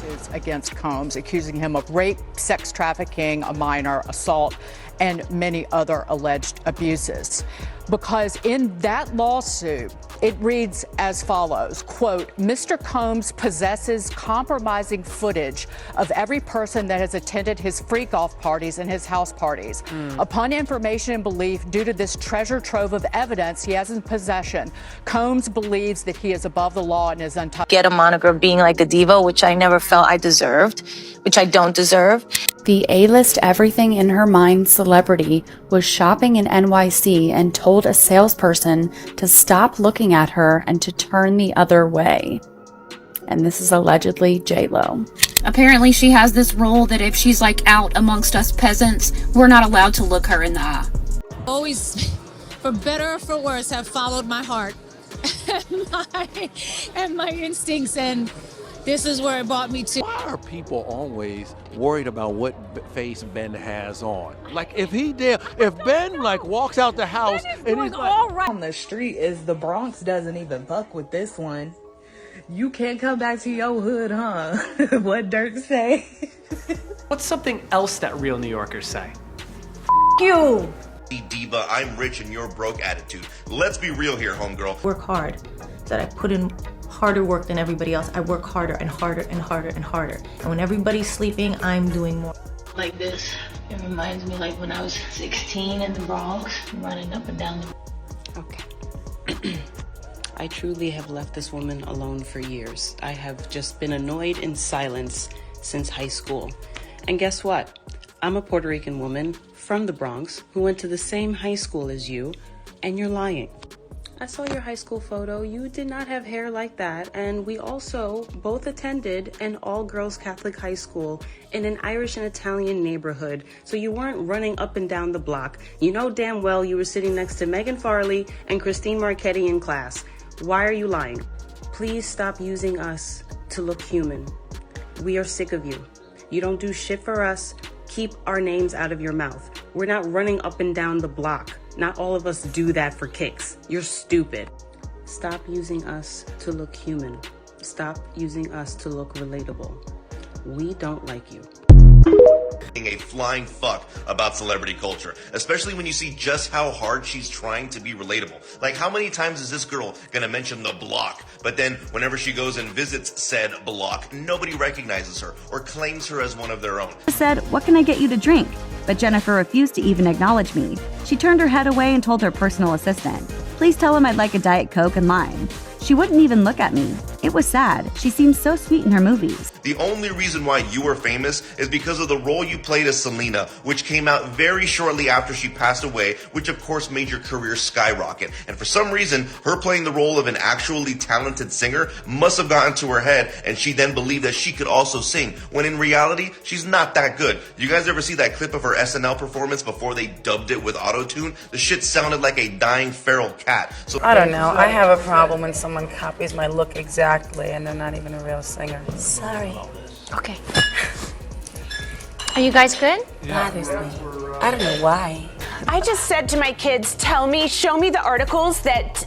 charges against Combs, accusing him of rape, sex trafficking, a minor, assault, and many other alleged abuses. Because in that lawsuit, it reads as follows, quote, Mr. Combs possesses compromising footage of every person that has attended his free golf parties and his house parties. Upon information and belief, due to this treasure trove of evidence he has in possession, Combs believes that he is above the law and is untouchable. Get a moniker of being like a diva, which I never felt I deserved, which I don't deserve. The A-list everything in her mind celebrity was shopping in NYC and told a salesperson to stop looking at her and to turn the other way. And this is allegedly JLO. Apparently she has this rule that if she's like out amongst us peasants, we're not allowed to look her in the eye. Always, for better or for worse, have followed my heart and my instincts, and this is where it brought me to. Why are people always worried about what face Ben has on? Like if Ben like walks out the house and he's like, all right on the street is the Bronx doesn't even fuck with this one. You can't come back to your hood, huh? What Dirk say? What's something else that real New Yorkers say? You. Diva, I'm rich and you're broke attitude. Let's be real here, homegirl. Work hard. That I put in harder work than everybody else. I work harder and harder and harder and harder. And when everybody's sleeping, I'm doing more. Like this, it reminds me like when I was 16 in the Bronx, running up and down the... Okay. I truly have left this woman alone for years. I have just been annoyed in silence since high school. And guess what? I'm a Puerto Rican woman from the Bronx who went to the same high school as you, and you're lying. I saw your high school photo. You did not have hair like that. And we also both attended an all-girls Catholic high school in an Irish and Italian neighborhood. So you weren't running up and down the block. You know damn well you were sitting next to Megan Farley and Christine Marchetti in class. Why are you lying? Please stop using us to look human. We are sick of you. You don't do shit for us. Keep our names out of your mouth. We're not running up and down the block. Not all of us do that for kicks. You're stupid. Stop using us to look human. Stop using us to look relatable. We don't like you. A flying fuck about celebrity culture, especially when you see just how hard she's trying to be relatable. Like, how many times is this girl gonna mention the block, but then whenever she goes and visits said block, nobody recognizes her or claims her as one of their own? I said, "What can I get you to drink?" But Jennifer refused to even acknowledge me. She turned her head away and told her personal assistant, "Please tell him I'd like a Diet Coke and lime." She wouldn't even look at me. It was sad. She seemed so sweet in her movies. The only reason why you were famous is because of the role you played as Selena, which came out very shortly after she passed away, which of course made your career skyrocket. And for some reason, her playing the role of an actually talented singer must have gotten to her head, and she then believed that she could also sing, when in reality, she's not that good. You guys ever see that clip of her SNL performance before they dubbed it with auto-tune? The shit sounded like a dying feral cat. So I don't know. I have a problem when someone copies my look exactly and they're not even a real singer. Sorry. Okay. Are you guys good? Bothers me. I don't know why. I just said to my kids, show me the articles that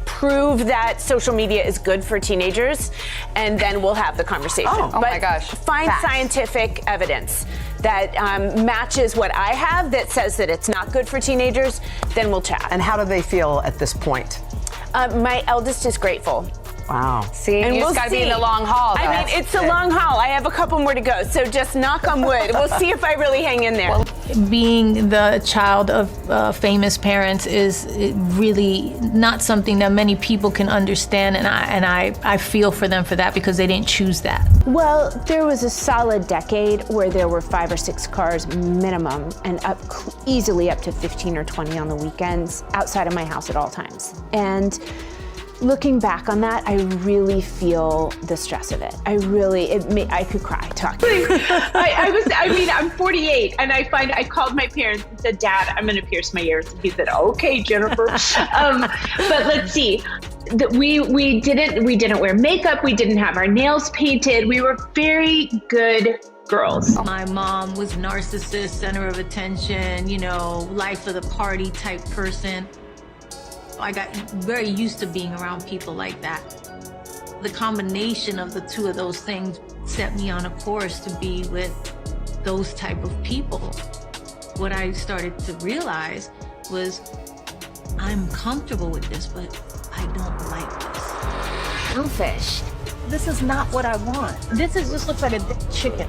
prove that social media is good for teenagers, and then we'll have the conversation. Oh my gosh. Find scientific evidence that matches what I have that says that it's not good for teenagers, then we'll chat. And how do they feel at this point? My eldest is grateful. Wow. See, and you just gotta be in the long haul. I mean, it's a long haul. I have a couple more to go, so just knock on wood. We'll see if I really hang in there. Well, being the child of famous parents is really not something that many people can understand, and I feel for them for that because they didn't choose that. Well, there was a solid decade where there were 5 or 6 cars minimum, and easily up to 15 or 20 on the weekends outside of my house at all times. And looking back on that, I really feel the stress of it. I could cry talking. I'm 48, and I called my parents and said, "Dad, I'm gonna pierce my ears." And he said, "Okay, Jennifer." But let's see. We didn't wear makeup. We didn't have our nails painted. We were very good girls. My mom was narcissist, center of attention, life of the party type person. I got very used to being around people like that. The combination of the two of those things set me on a course to be with those type of people. What I started to realize was I'm comfortable with this, but I don't like this. Selfish. This is not what I want. This just looks like a dead chicken.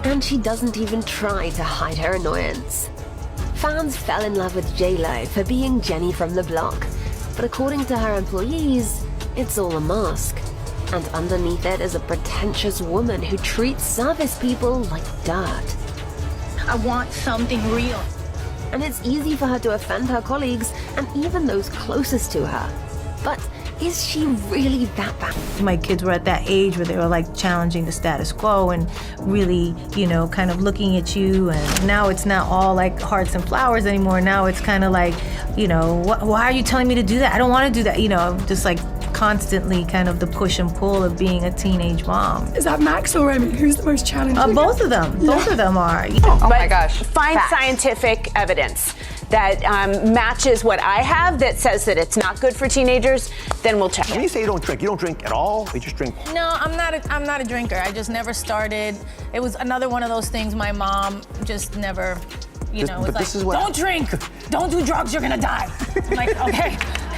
And she doesn't even try to hide her annoyance. Fans fell in love with JLO for being Jenny from the block. But according to her employees, it's all a mask. And underneath it is a pretentious woman who treats service people like dirt. I want something real. And it's easy for her to offend her colleagues and even those closest to her. But is she really that bad? My kids were at that age where they were like challenging the status quo and really, kind of looking at you. And now it's not all like hearts and flowers anymore. Now it's kind of like, why are you telling me to do that? I don't want to do that. Just like constantly kind of the push and pull of being a teenage mom. Is that Max or Remy? Who's the most challenging? Both of them. Yeah. Both of them are. Oh my gosh. Find scientific evidence that matches what I have that says that it's not good for teenagers, then we'll check. When you say you don't drink at all? You just drink? No, I'm not a drinker. I just never started. It was another one of those things my mom just never, was like, don't drink, don't do drugs, you're gonna die. I'm like, okay.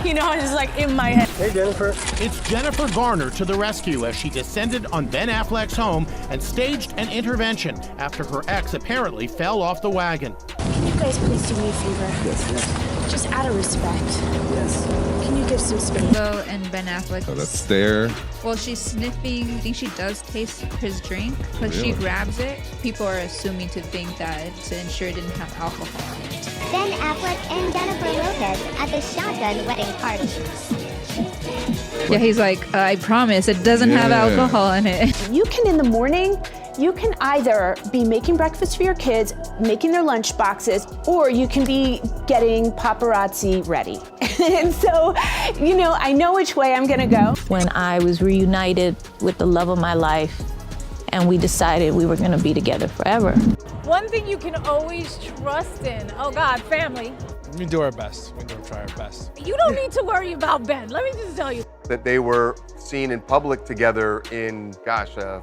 It's just like in my head. Hey, Jennifer. It's Jennifer Garner to the rescue as she descended on Ben Affleck's home and staged an intervention after her ex apparently fell off the wagon. Can you guys please do me a favor? Yes. Just out of respect. Yes. Can you give some space? JLO and Ben Affleck. So that's there. Well, she's sniffing. I think she does taste his drink, but she grabs it. People are assuming to think that to ensure it didn't have alcohol in it. Ben Affleck and Jennifer Lopez at the shotgun wedding party. Yeah, he's like, I promise it doesn't have alcohol in it. You can, in the morning, you can either be making breakfast for your kids, making their lunch boxes, or you can be getting paparazzi ready. And so, I know which way I'm gonna go. When I was reunited with the love of my life and we decided we were gonna be together forever. One thing you can always trust in, oh God, family. We do our best. We do try our best. You don't need to worry about Ben. Let me just tell you. That they were seen in public together in,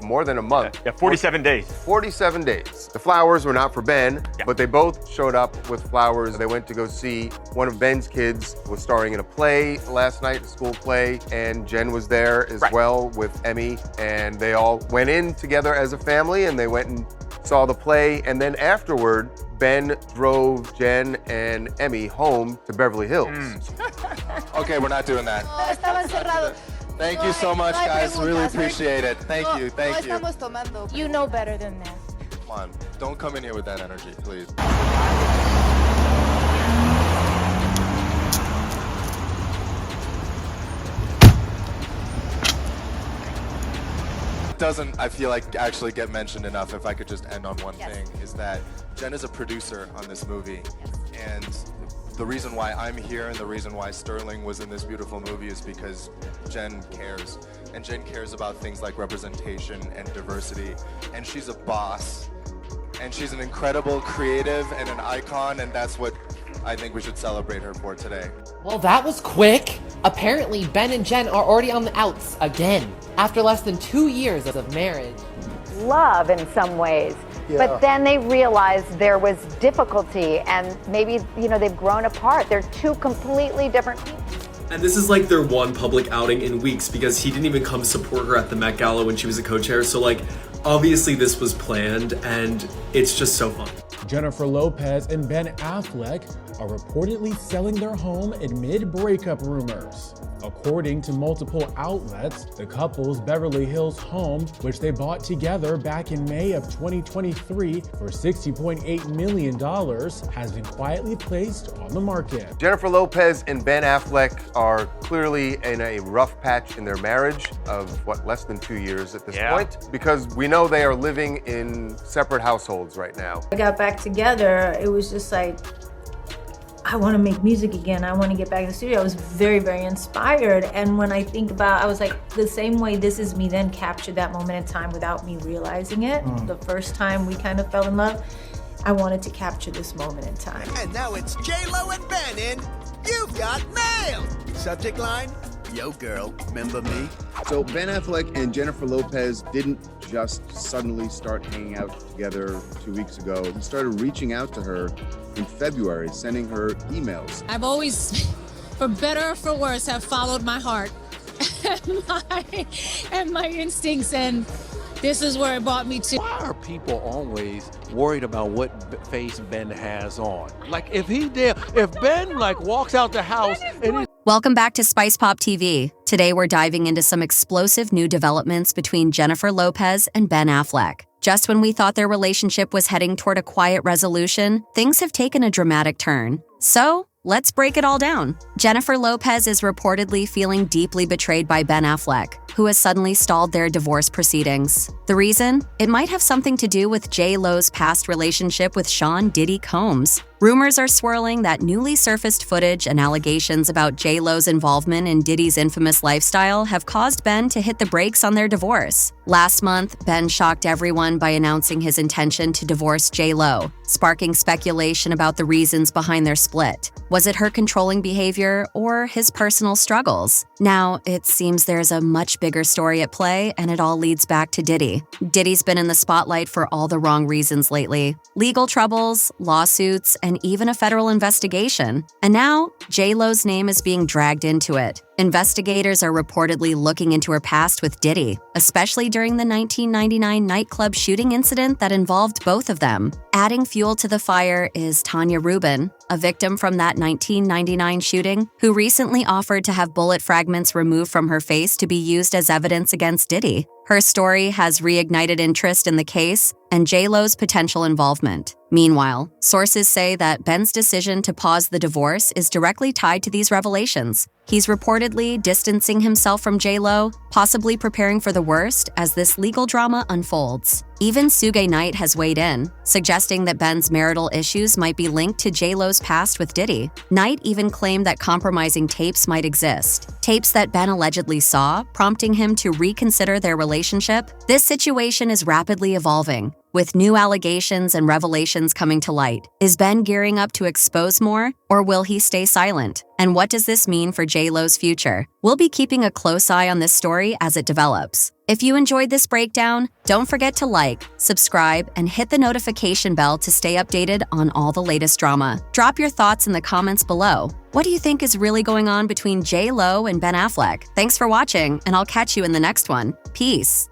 more than a month. Yeah, 47 days. 47 days. The flowers were not for Ben, but they both showed up with flowers. They went to go see one of Ben's kids was starring in a play last night, a school play, and Jen was there as well with Emmy, and they all went in together as a family, and they went and saw the play, and then afterward, Ben drove Jen and Emmy home to Beverly Hills. Okay, we're not doing that. Thank you so much, guys. Really appreciate it. Thank you. You know better than that. Come on, don't come in here with that energy, please. Doesn't, I feel like, actually get mentioned enough. If I could just end on one thing, is that Jen is a producer on this movie, and the reason why I'm here and the reason why Sterling was in this beautiful movie is because Jen cares, and Jen cares about things like representation and diversity, and she's a boss, and she's an incredible creative and an icon, and that's what I think we should celebrate her for today. Well, that was quick. Apparently, Ben and Jen are already on the outs again, after less than 2 years of marriage. Love in some ways, but then they realized there was difficulty and maybe, they've grown apart. They're two completely different people. And this is like their one public outing in weeks because he didn't even come support her at the Met Gala when she was a co-chair. So obviously this was planned and it's just so fun. Jennifer Lopez and Ben Affleck are reportedly selling their home amid breakup rumors. According to multiple outlets, the couple's Beverly Hills home, which they bought together back in May of 2023 for $60.8 million, has been quietly placed on the market. Jennifer Lopez and Ben Affleck are clearly in a rough patch in their marriage of, less than 2 years at this point, because we know they are living in separate households right now. I got back together, it was just like, I want to make music again. I want to get back in the studio. I was very, very inspired. And when I think about, I was like, the same way This Is Me then captured that moment in time without me realizing it. The first time we kind of fell in love, I wanted to capture this moment in time. And now it's JLO and Ben in You've Got Mail. Subject line, Yo, girl, remember me? So Ben Affleck and Jennifer Lopez didn't just suddenly start hanging out together 2 weeks ago. He started reaching out to her in February, sending her emails. I've always, for better or for worse, have followed my heart and my instincts, and this is where it brought me to. Why are people always worried about what face Ben has on? Like if Ben walks out the house and he's Welcome back to Spice Pop TV. Today we're diving into some explosive new developments between Jennifer Lopez and Ben Affleck. Just when we thought their relationship was heading toward a quiet resolution, things have taken a dramatic turn. So, let's break it all down. Jennifer Lopez is reportedly feeling deeply betrayed by Ben Affleck, who has suddenly stalled their divorce proceedings. The reason? It might have something to do with JLo's past relationship with Sean Diddy Combs. Rumors are swirling that newly surfaced footage and allegations about JLo's involvement in Diddy's infamous lifestyle have caused Ben to hit the brakes on their divorce. Last month, Ben shocked everyone by announcing his intention to divorce JLo, sparking speculation about the reasons behind their split. Was it her controlling behavior or his personal struggles? Now, it seems there's a much bigger story at play, and it all leads back to Diddy. Diddy's been in the spotlight for all the wrong reasons lately. Legal troubles, lawsuits, and even a federal investigation. And now, JLo's name is being dragged into it. Investigators are reportedly looking into her past with Diddy, especially during the 1999 nightclub shooting incident that involved both of them. Adding fuel to the fire is Tanya Rubin, a victim from that 1999 shooting, who recently offered to have bullet fragments removed from her face to be used as evidence against Diddy. Her story has reignited interest in the case and JLo's potential involvement. Meanwhile, sources say that Ben's decision to pause the divorce is directly tied to these revelations. He's reportedly distancing himself from JLo, possibly preparing for the worst as this legal drama unfolds. Even Suge Knight has weighed in, suggesting that Ben's marital issues might be linked to JLo's past with Diddy. Knight even claimed that compromising tapes might exist, tapes that Ben allegedly saw, prompting him to reconsider their relationship. This situation is rapidly evolving, with new allegations and revelations coming to light. Is Ben gearing up to expose more, or will he stay silent? And what does this mean for JLo's future? We'll be keeping a close eye on this story as it develops. If you enjoyed this breakdown, don't forget to like, subscribe, and hit the notification bell to stay updated on all the latest drama. Drop your thoughts in the comments below. What do you think is really going on between JLo and Ben Affleck? Thanks for watching, and I'll catch you in the next one. Peace.